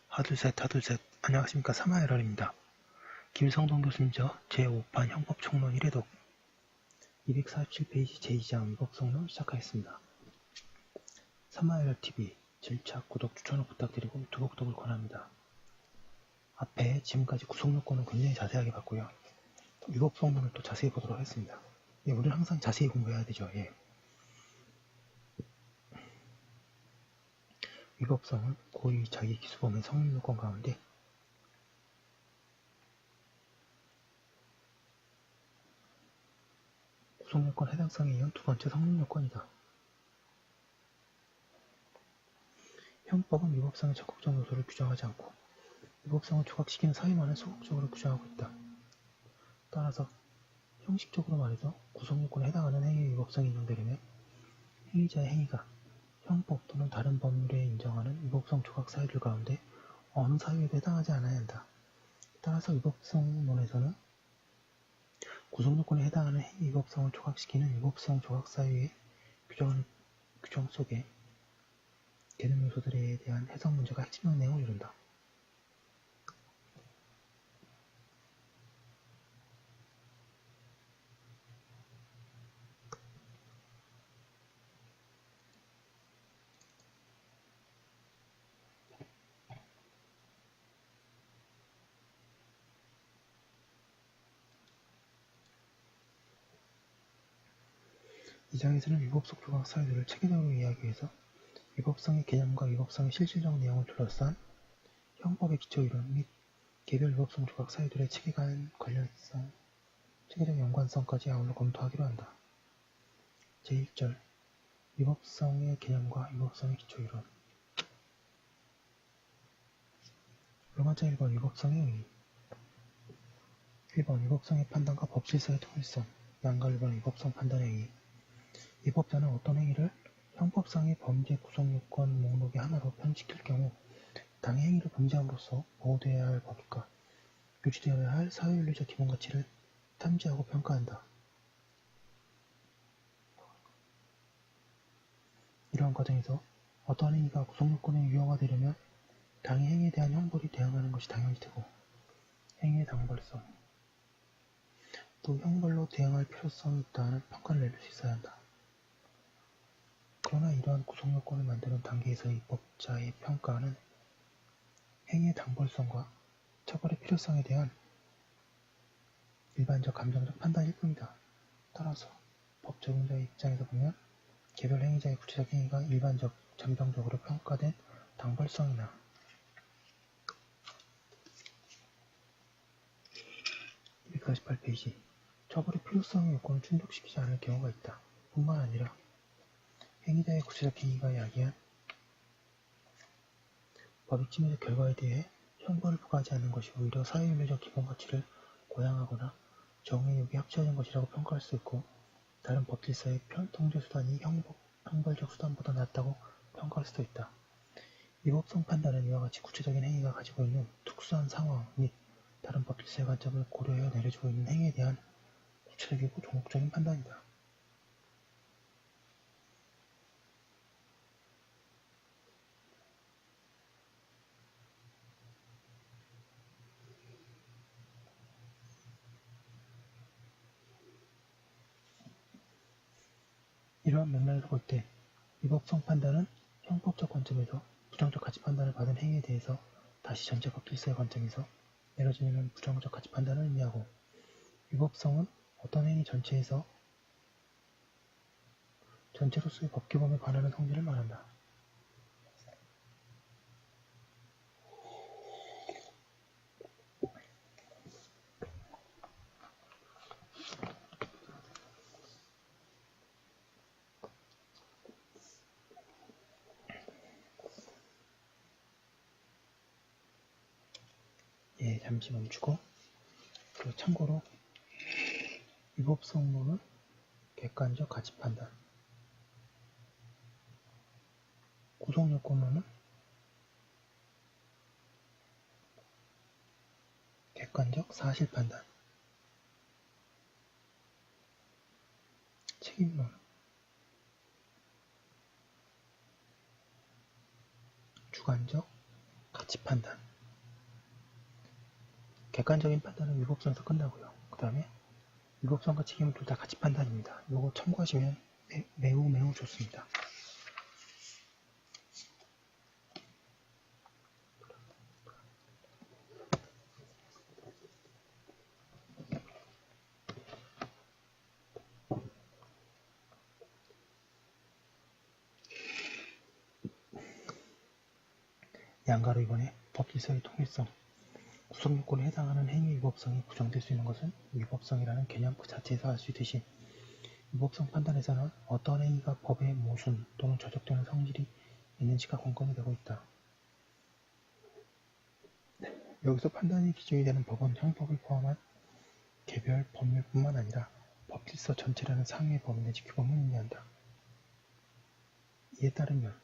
하둘셋 하둘셋. 안녕하십니까. 사마에럴입니다. 김성동 교수님저 제5판 형법총론 1회독 247페이지 제2장 위법성론 시작하겠습니다. 사마에럴TV 질착, 구독, 추천을 부탁드리고 두곡독을 권합니다. 앞에 지금까지 구성요건을 굉장히 자세하게 봤고요. 위법성론을 또 자세히 보도록 하겠습니다. 우리는 항상 자세히 공부해야 되죠. 위법성은 고의, 자기, 기수범의 성립요건 가운데 구성요건 해당성에 의한 두 번째 성립요건이다. 형법은 위법성의 적극적 요소를 규정하지 않고 위법성을 조각시키는 사유만을 소극적으로 규정하고 있다. 따라서 형식적으로 말해서 구성요건에 해당하는 행위의 위법성이 인정되려면 행위자의 행위가 형법 또는 다른 법률에 인정하는 위법성 조각 사유들 가운데 어느 사유에도 해당하지 않아야 한다. 따라서 위법성론에서는 구성요건에 해당하는 행위 위법성을 조각시키는 위법성 조각 사유의 규정 속에 개념 요소들에 대한 해석 문제가 핵심적 내용을 이룬다. 이 장에서는 위법성 조각 사유들을 체계적으로 이해하기 위해서 위법성의 개념과 위법성의 실질적 내용을 둘러싼 형법의 기초이론 및 개별 위법성 조각 사유들의 체계적 연관성까지 아울러 검토하기로 한다. 제1절 위법성의 개념과 위법성의 기초이론. 로마자 1번 위법성의 의의. 1번 위법성의 판단과 법질서의 통일성. 양가 1번 위법성 판단의 의의. 위법자는 어떤 행위를 형법상의 범죄 구성요건 목록의 하나로 편식할 경우 당의 행위를 범죄함으로써 보호되어야 할 법익과 유지되어야 할 사회윤리적 기본가치를 탐지하고 평가한다. 이러한 과정에서 어떠한 행위가 구성요건에 유형화되려면 당의 행위에 대한 형벌이 대응하는 것이 당연히 되고 행위의 당벌성, 또 형벌로 대응할 필요성이 있다는 평가를 내릴 수 있어야 한다. 그러나 이러한 구성요건을 만드는 단계에서의 입법자의 평가는 행위의 당벌성과 처벌의 필요성에 대한 일반적 감정적 판단일 뿐이다. 따라서 법 적용자의 입장에서 보면 개별 행위자의 구체적 행위가 일반적, 잠정적으로 평가된 당벌성이나 248페이지 처벌의 필요성의 요건을 충족시키지 않을 경우가 있다. 뿐만 아니라 행위자의 구체적 행위가 야기한 법익 침해적 결과에 대해 형벌을 부과하지 않는 것이 오히려 사회윤리적 기본가치를 고양하거나 정의욕이 합치어진 것이라고 평가할 수 있고 다른 법질서의 통제수단이 형벌적 수단보다 낫다고 평가할 수도 있다. 위법성 판단은 이와 같이 구체적인 행위가 가지고 있는 특수한 상황 및 다른 법질서의 관점을 고려해 내려지고 있는 행위에 대한 구체적이고 종목적인 판단이다. 이러한 맥락에서 볼 때 위법성 판단은 형법적 관점에서 부정적 가치 판단을 받은 행위에 대해서 다시 전체 법질서의 관점에서 내려지는 부정적 가치 판단을 의미하고 위법성은 어떤 행위 전체로서의 법규범에 관하는 성질을 말한다. 잠시 멈추고 참고로 위법성론은 객관적 가치 판단, 구성요건론은 객관적 사실 판단, 책임론, 주관적 가치 판단. 객관적인 판단은 위법성에서 끝나고요. 그 다음에 위법성과 책임은 둘 다 가치 판단입니다. 이거 참고하시면 매우 좋습니다. 양가로 이번에 법질서의 통일성, 구성요건에 해당하는 행위 위법성이 부정될 수 있는 것은 위법성이라는 개념 그 자체에서 알 수 있듯이 위법성 판단에서는 어떤 행위가 법의 모순 또는 저적되는 성질이 있는지가 관건이 되고 있다. 여기서 판단이 기준이 되는 법은 형법을 포함한 개별 법률뿐만 아니라 법질서 전체라는 상위의 범위 내지 규범을 의미한다. 이에 따르면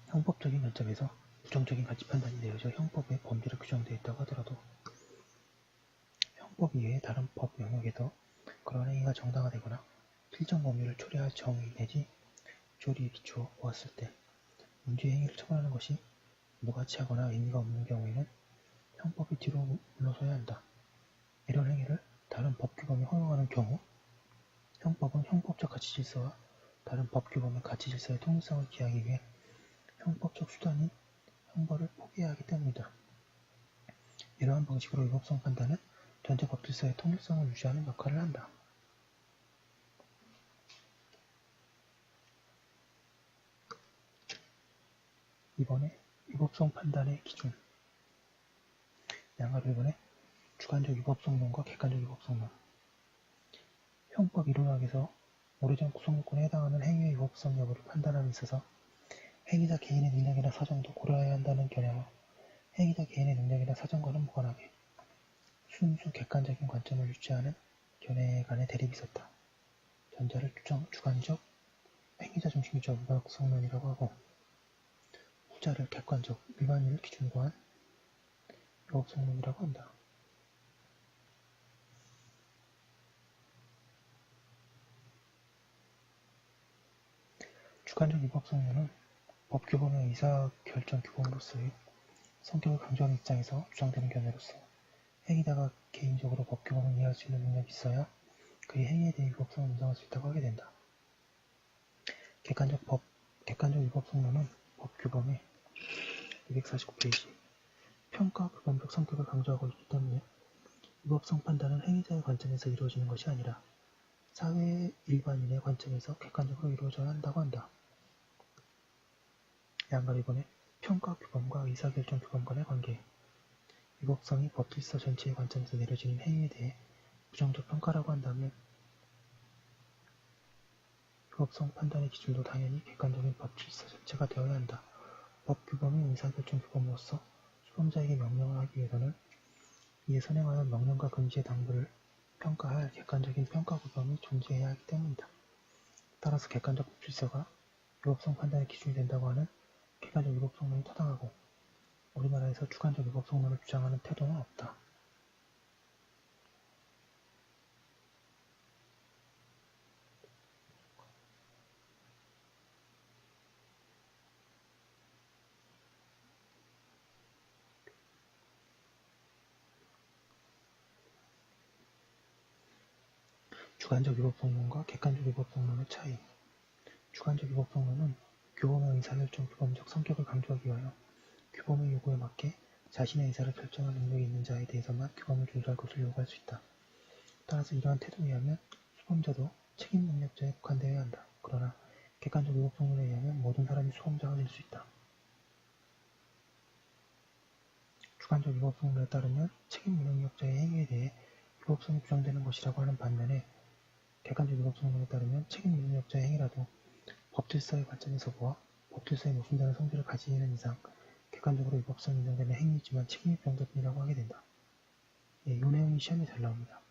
형법적인 관점에서 부정적인 가치 판단이 내려져 형법의 범죄로 규정되어 있다고 하더라도 형법 이외의 다른 법 영역에서 그런 행위가 정당화되거나 실정 범위를 초래할 정의 내지 조리에 비추어 보았을 때 문제의 행위를 처벌하는 것이 무가치하거나 의미가 없는 경우에는 형법이 뒤로 물러서야 한다. 이런 행위를 다른 법규범이 허용하는 경우 형법은 형법적 가치질서와 다른 법규범의 가치질서의 통일성을 기하기 위해 형법적 수단인 형벌을 포기해야 하기 때문이다. 이러한 방식으로 위법성 판단은 전체 법질서의 통일성을 유지하는 역할을 한다. 이번에 위법성 판단의 기준. 양가로 이번에 주관적 위법성론과 객관적 위법성론. 형법 이론학에서 오래전 구성요건에 해당하는 행위의 위법성 여부를 판단함에 있어서 행위자 개인의 능력이나 사정도 고려해야 한다는 견해와 행위자 개인의 능력이나 사정과는 무관하게 순수 객관적인 관점을 유지하는 견해 간의 대립이 있었다. 전자를 주관적, 행위자 중심적 위법성론이라고 하고 후자를 객관적, 일반인을 기준으로 한 위법성론이라고 한다. 주관적 위법성론은 법규범의 의사결정 규범으로서의 성격을 강조하는 입장에서 주장되는 견해로서 행위자가 개인적으로 법규범을 이해할 수 있는 능력이 있어야 그의 행위에 대해 위법성을 인정할 수 있다고 하게 된다. 객관적 위법성론은 법규범의 249페이지 평가 규범적 성격을 강조하고 있기 때문에 위법성 판단은 행위자의 관점에서 이루어지는 것이 아니라 사회 일반인의 관점에서 객관적으로 이루어져야 한다고 한다. 양가로 이번에 평가 규범과 의사결정 규범 간의 관계. 위법성이 법질서 전체의 관점에서 내려지는 행위에 대해 부정적 평가라고 한다면 위법성 판단의 기준도 당연히 객관적인 법질서 전체가 되어야 한다. 법규범의 의사결정 규범으로서 수범자에게 명령을 하기 위해서는 이에 선행하여 명령과 금지의 당부를 평가할 객관적인 평가 규범이 존재해야 하기 때문이다. 따라서 객관적 법질서가 위법성 판단의 기준이 된다고 하는 객관적 위법성론이 타당하고 우리나라에서 주관적 위법성론을 주장하는 태도는 없다. 주관적 위법성론과 객관적 위법성론의 차이. 주관적 위법성론은 규범의 의사결정 규범적 성격을 강조하기 위하여 규범의 요구에 맞게 자신의 의사를 결정할 능력이 있는 자에 대해서만 규범을 준수할 것을 요구할 수 있다. 따라서 이러한 태도에 의하면 수범자도 책임 능력자에 국한되어야 한다. 그러나 객관적 위법성론에 의하면 모든 사람이 수범자가 될 수 있다. 주관적 위법성론에 따르면 책임 능력자의 행위에 대해 위법성이 부정되는 것이라고 하는 반면에 객관적 위법성론에 따르면 책임 능력자의 행위라도 법질서의 관점에서 보아 법질서에 모순되는 성질을 가지는 이상 객관적으로 위법성이 인정되는 행위이지만 책임이 부정될 뿐이라고 하게 된다. 이 내용이 시험에 잘 나옵니다.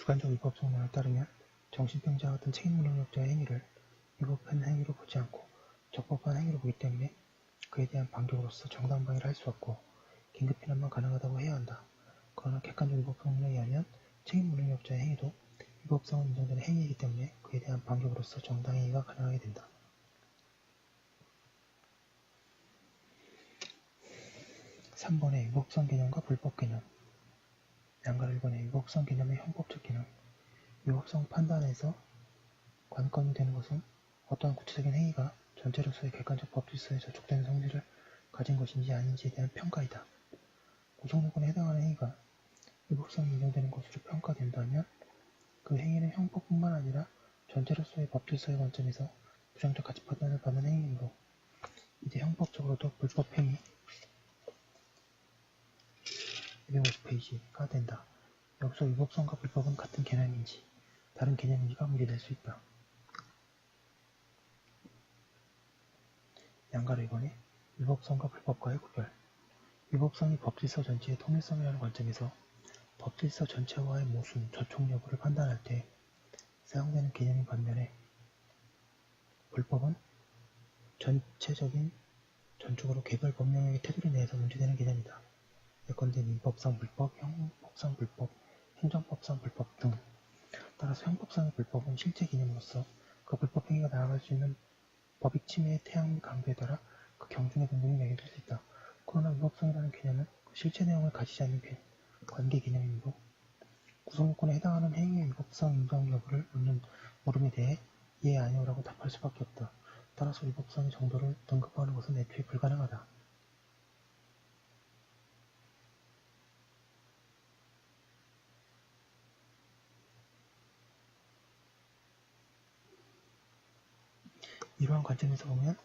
주관적 위법성론에 따르면 정신병자 같은 책임무능력자의 행위를 위법한 행위로 보지 않고 적법한 행위로 보기 때문에 그에 대한 반격으로서 정당 방위를 할 수 없고 긴급 피난만 가능하다고 해야 한다. 그러나 객관적 위법성론에 의하면 책임무능력자의 행위도 위법성은 인정되는 행위이기 때문에 그에 대한 반격으로서 정당 행위가 가능하게 된다. 3번의 위법성 개념과 불법 개념. 양가를 1번의 위법성 개념의 형법적 개념. 위법성 판단에서 관건이 되는 것은 어떠한 구체적인 행위가 전체로서의 객관적 법 질서에 저촉되는 성질을 가진 것인지 아닌지에 대한 평가이다. 구성요건에 해당하는 행위가 위법성이 인정되는 것으로 평가된다면 그 행위는 형법뿐만 아니라 전체로서의 법 질서의 관점에서 부정적 가치 판단을 받는 행위이므로 이제 형법적으로도 불법 행위 250페이지가 된다. 여기서 위법성과 불법은 같은 개념인지 다른 개념인지가 문제될 수 있다. 양가를 2번에 위법성과 불법과의 구별. 위법성이 법질서 전체의 통일성이라는 관점에서 법질서 전체와의 모순, 저촉 여부를 판단할 때 사용되는 개념인 반면에 불법은 전체적인 전적으로 개별 법령의 테두리 내에서 문제되는 개념이다. 예컨대 민법상 불법, 형법상 불법, 행정법상 불법 등. 따라서 형법상의 불법은 실제 개념으로서 그 불법 행위가 나아갈 수 있는 법익 침해의 태양 강도에 따라 그 경중의 등급이 매겨질 수 있다. 그러나 위법성이라는 개념은 그 실체 내용을 가지지 않는 관계 개념이므로 구성요건에 해당하는 행위의 위법성 인정 여부를 묻는 물음에 대해 예, 아니오라고 답할 수밖에 없다. 따라서 위법성의 정도를 등급화하는 것은 애초에 불가능하다. 이러한 관점에서 보면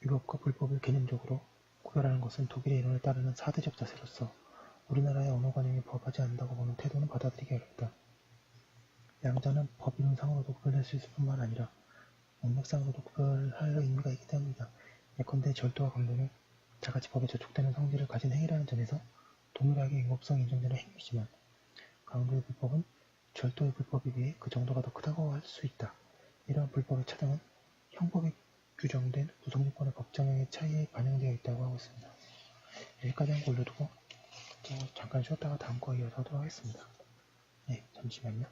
위법과 불법을 개념적으로 구별하는 것은 독일의 이론에 따르는 사대적 자세로서 우리나라의 언어관용에 부합하지 않는다고 보는 태도는 받아들이기 어렵다. 양자는 법 이론상으로도 구별될 수 있을 뿐만 아니라 문맥상으로도 구별할 의미가 있기 때문이다. 예컨대 절도와 강도는 자가치 법에 저촉되는 성질을 가진 행위라는 점에서 동일하게 위법성이 인정되는 행위이지만 강도의 불법은 절도의 불법에 비해 그 정도가 더 크다고 할 수 있다. 이러한 불법의 차등은 형법에 규정된 구성요건의 법정형의 차이에 반영되어 있다고 하고 있습니다. 여기까지 한 거 올려두고 잠깐 쉬었다가 다음 거 이어서 하도록 하겠습니다. 네, 잠시만요.